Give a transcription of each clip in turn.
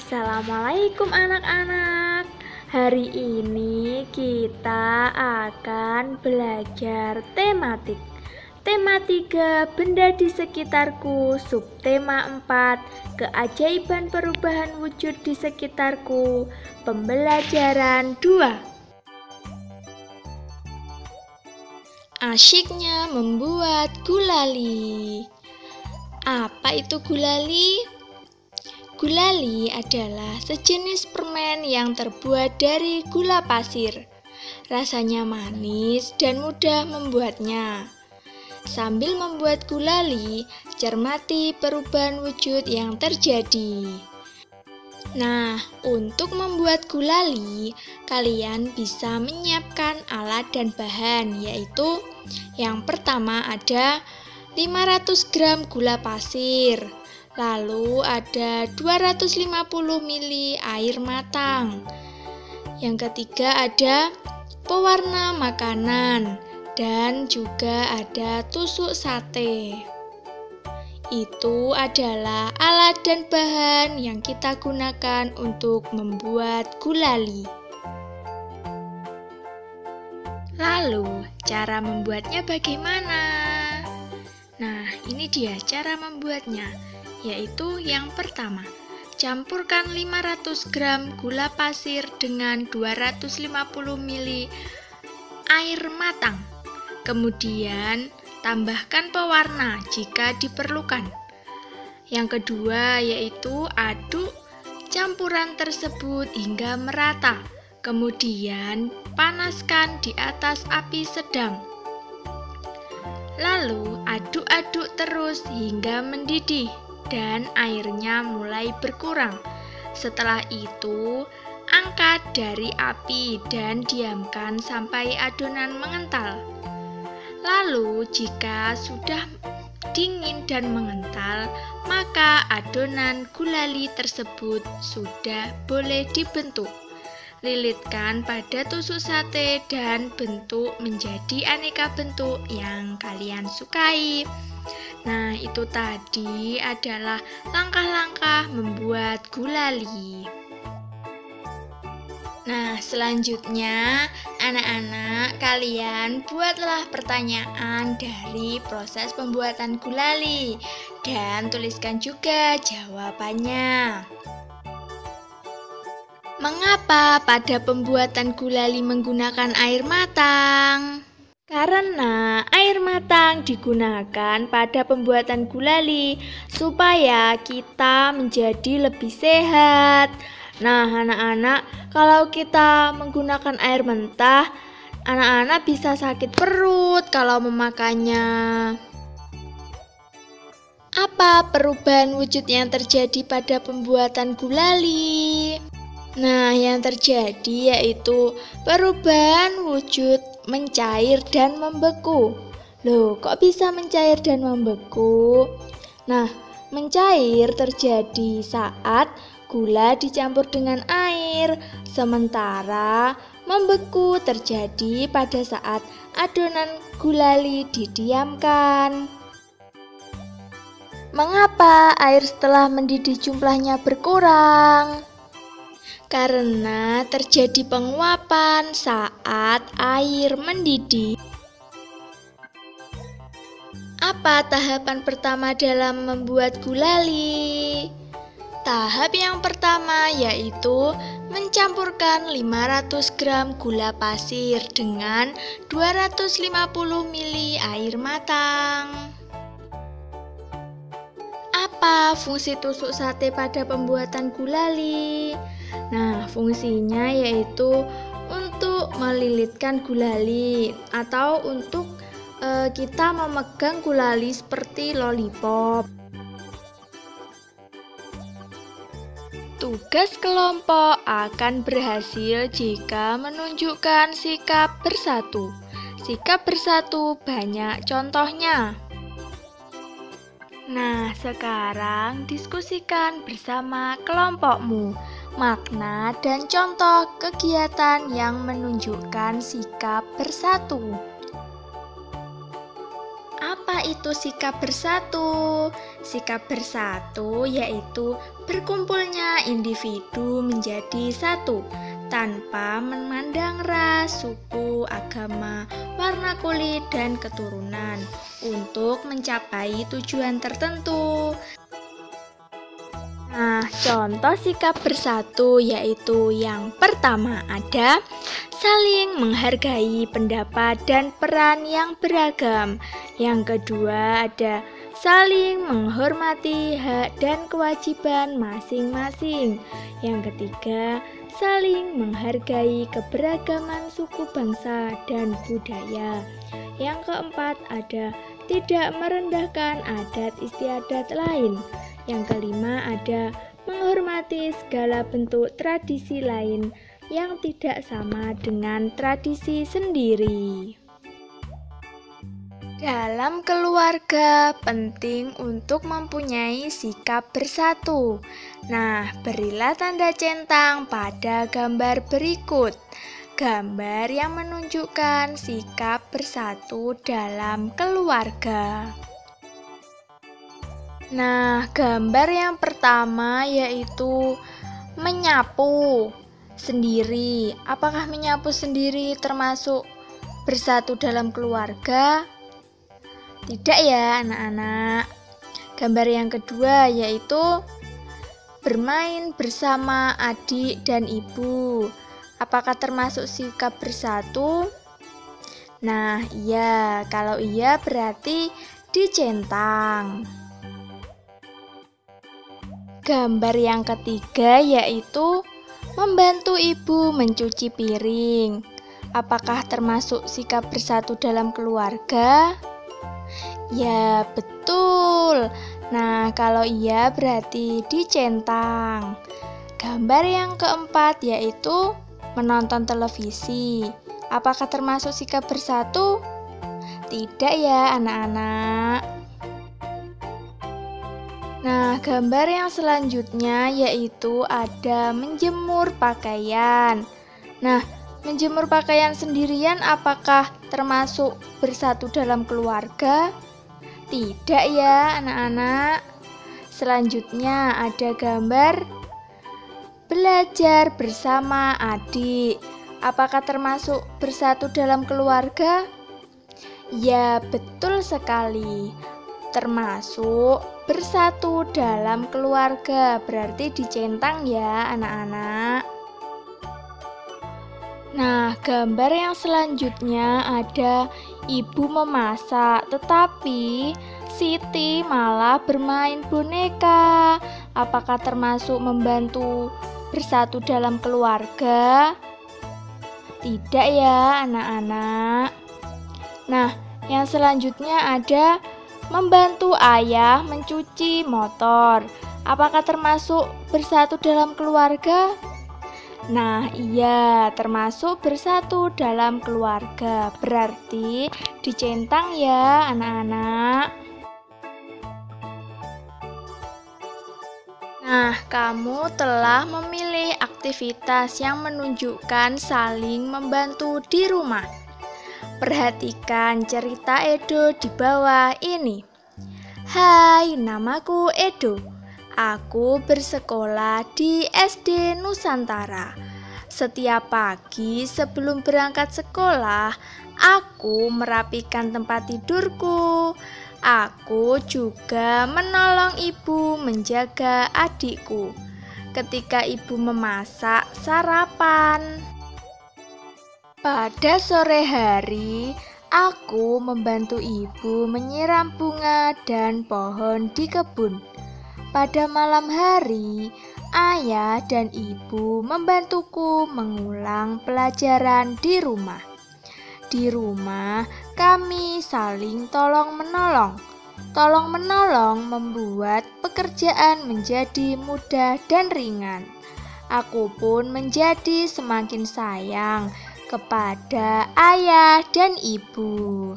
Assalamualaikum anak-anak. Hari ini kita akan belajar tematik. Tema 3, benda di sekitarku. Subtema 4, keajaiban perubahan wujud di sekitarku. Pembelajaran 2. Asyiknya membuat gulali. Apa itu gulali? Gulali adalah sejenis permen yang terbuat dari gula pasir. Rasanya manis dan mudah membuatnya. Sambil membuat gulali, cermati perubahan wujud yang terjadi. Nah, untuk membuat gulali, kalian bisa menyiapkan alat dan bahan, yaitu yang pertama ada 500 gram gula pasir. Lalu ada 250 ml air matang. Yang ketiga ada pewarna makanan dan juga ada tusuk sate. Itu adalah alat dan bahan yang kita gunakan untuk membuat gulali. Lalu, cara membuatnya bagaimana? Nah, ini dia cara membuatnya. Yaitu yang pertama, campurkan 500 gram gula pasir dengan 250 ml air matang. Kemudian, tambahkan pewarna jika diperlukan. Yang kedua yaitu aduk campuran tersebut hingga merata. Kemudian, panaskan di atas api sedang. Lalu, aduk-aduk terus hingga mendidih dan airnya mulai berkurang. Setelah itu, angkat dari api dan diamkan sampai adonan mengental. Lalu, jika sudah dingin dan mengental, maka adonan gulali tersebut sudah boleh dibentuk. Lilitkan pada tusuk sate dan bentuk menjadi aneka bentuk yang kalian sukai. Nah, itu tadi adalah langkah-langkah membuat gulali. Nah, selanjutnya anak-anak kalian buatlah pertanyaan dari proses pembuatan gulali dan tuliskan juga jawabannya. Mengapa pada pembuatan gulali menggunakan air matang? Karena air matang digunakan pada pembuatan gulali supaya kita menjadi lebih sehat. Nah, anak-anak, kalau kita menggunakan air mentah, anak-anak bisa sakit perut kalau memakannya. Apa perubahan wujud yang terjadi pada pembuatan gulali? Nah, yang terjadi yaitu perubahan wujud mencair dan membeku. Loh, kok bisa mencair dan membeku? Nah, mencair terjadi saat gula dicampur dengan air, sementara membeku terjadi pada saat adonan gulali didiamkan. Mengapa air setelah mendidih jumlahnya berkurang? Karena terjadi penguapan saat air mendidih. Apa tahapan pertama dalam membuat gulali? Tahap yang pertama yaitu mencampurkan 500 gram gula pasir dengan 250 ml air matang. Apa fungsi tusuk sate pada pembuatan gulali? Nah, fungsinya yaitu untuk melilitkan gulali atau untuk kita memegang gulali seperti lollipop. Tugas kelompok akan berhasil jika menunjukkan sikap bersatu. Sikap bersatu banyak contohnya. Nah, sekarang diskusikan bersama kelompokmu makna dan contoh kegiatan yang menunjukkan sikap bersatu. Apa Apa itu sikap bersatu? Sikap bersatu yaitu berkumpulnya individu menjadi satu tanpa memandang ras, suku, agama, warna kulit, dan keturunan untuk mencapai tujuan tertentu. Nah, contoh sikap bersatu yaitu yang pertama ada saling menghargai pendapat dan peran yang beragam. Yang kedua ada saling menghormati hak dan kewajiban masing-masing. Yang ketiga, saling menghargai keberagaman suku bangsa dan budaya. Yang keempat ada tidak merendahkan adat istiadat lain. Yang kelima ada menghormati segala bentuk tradisi lain yang tidak sama dengan tradisi sendiri. Dalam keluarga penting untuk mempunyai sikap bersatu. Nah, berilah tanda centang pada gambar berikut. Gambar yang menunjukkan sikap bersatu dalam keluarga. Nah, gambar yang pertama yaitu menyapu sendiri. Apakah menyapu sendiri termasuk bersatu dalam keluarga? Tidak ya, anak-anak. Gambar yang kedua yaitu bermain bersama adik dan ibu. Apakah termasuk sikap bersatu? Nah, iya. Kalau iya berarti dicentang. Gambar yang ketiga yaitu membantu ibu mencuci piring. Apakah termasuk sikap bersatu dalam keluarga? Ya, betul. Nah, kalau iya berarti dicentang. Gambar yang keempat yaitu menonton televisi. Apakah termasuk sikap bersatu? Tidak ya, anak-anak. Nah, gambar yang selanjutnya yaitu ada menjemur pakaian. Nah, menjemur pakaian sendirian apakah termasuk bersatu dalam keluarga? Tidak ya, anak-anak. Selanjutnya ada gambar belajar bersama adik. Apakah termasuk bersatu dalam keluarga? Ya, betul sekali. Termasuk bersatu dalam keluarga, berarti dicentang ya, anak-anak. Nah, gambar yang selanjutnya ada ibu memasak, tetapi Siti malah bermain boneka. Apakah termasuk membantu bersatu dalam keluarga? Tidak ya, anak-anak. Nah, yang selanjutnya ada membantu ayah mencuci motor. Apakah termasuk bersatu dalam keluarga? Nah, iya, termasuk bersatu dalam keluarga. Berarti dicentang ya, anak-anak. Nah, kamu telah memilih aktivitas yang menunjukkan saling membantu di rumah. Perhatikan cerita Edo di bawah ini. Hai, namaku Edo. Aku bersekolah di SD Nusantara. Setiap pagi sebelum berangkat sekolah, aku merapikan tempat tidurku. Aku juga menolong ibu menjaga adikku ketika ibu memasak sarapan. Pada sore hari, aku membantu ibu menyiram bunga dan pohon di kebun. Pada malam hari, ayah dan ibu membantuku mengulang pelajaran di rumah. Di rumah, kami saling tolong-menolong. Tolong-menolong membuat pekerjaan menjadi mudah dan ringan. Aku pun menjadi semakin sayang kepada ayah dan ibu.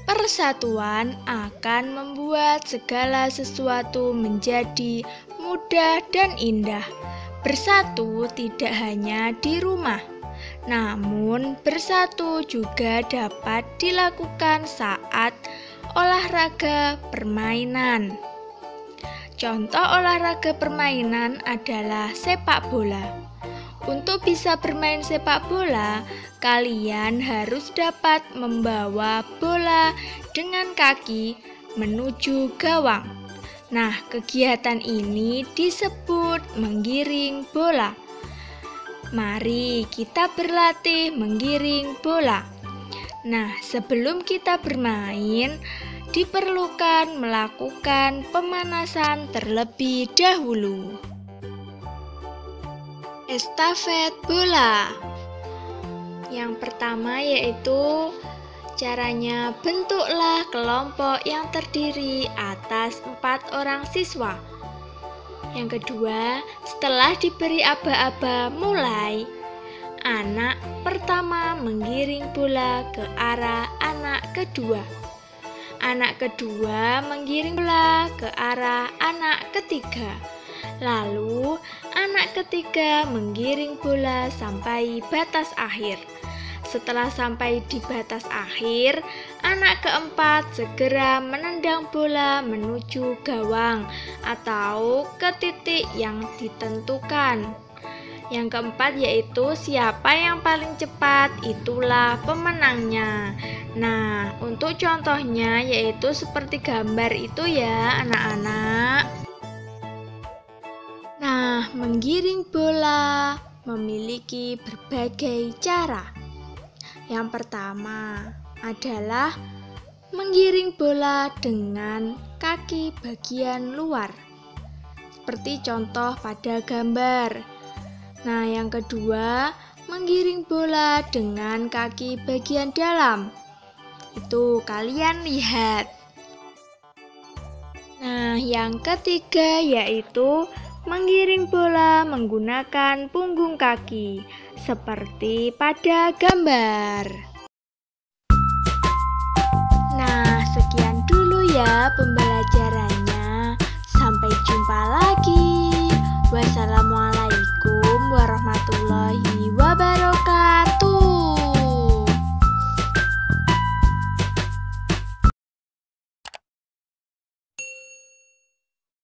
Persatuan akan membuat segala sesuatu menjadi mudah dan indah. Bersatu tidak hanya di rumah, Namun, bersatu juga dapat dilakukan saat olahraga permainan. Contoh olahraga permainan adalah sepak bola. Untuk bisa bermain sepak bola, kalian harus dapat membawa bola dengan kaki menuju gawang. Nah, kegiatan ini disebut menggiring bola. Mari kita berlatih menggiring bola. Nah, sebelum kita bermain, diperlukan melakukan pemanasan terlebih dahulu. Estafet bola. Yang pertama yaitu caranya bentuklah kelompok yang terdiri atas 4 orang siswa. Yang kedua, setelah diberi aba-aba mulai, anak pertama menggiring bola ke arah anak kedua. Anak kedua menggiring bola ke arah anak ketiga. Lalu, anak ketiga menggiring bola sampai batas akhir. Setelah sampai di batas akhir, anak keempat segera menendang bola menuju gawang atau ke titik yang ditentukan. Yang keempat yaitu siapa yang paling cepat, itulah pemenangnya. Nah, untuk contohnya yaitu seperti gambar itu ya anak-anak. Nah, menggiring bola memiliki berbagai cara. Yang pertama adalah menggiring bola dengan kaki bagian luar, seperti contoh pada gambar. Nah, yang kedua, menggiring bola dengan kaki bagian dalam. Itu kalian lihat. Nah, yang ketiga yaitu menggiring bola menggunakan punggung kaki, seperti pada gambar. Nah, sekian dulu ya pembelajarannya. Sampai jumpa lagi. Wassalamualaikum warahmatullahi wabarakatuh.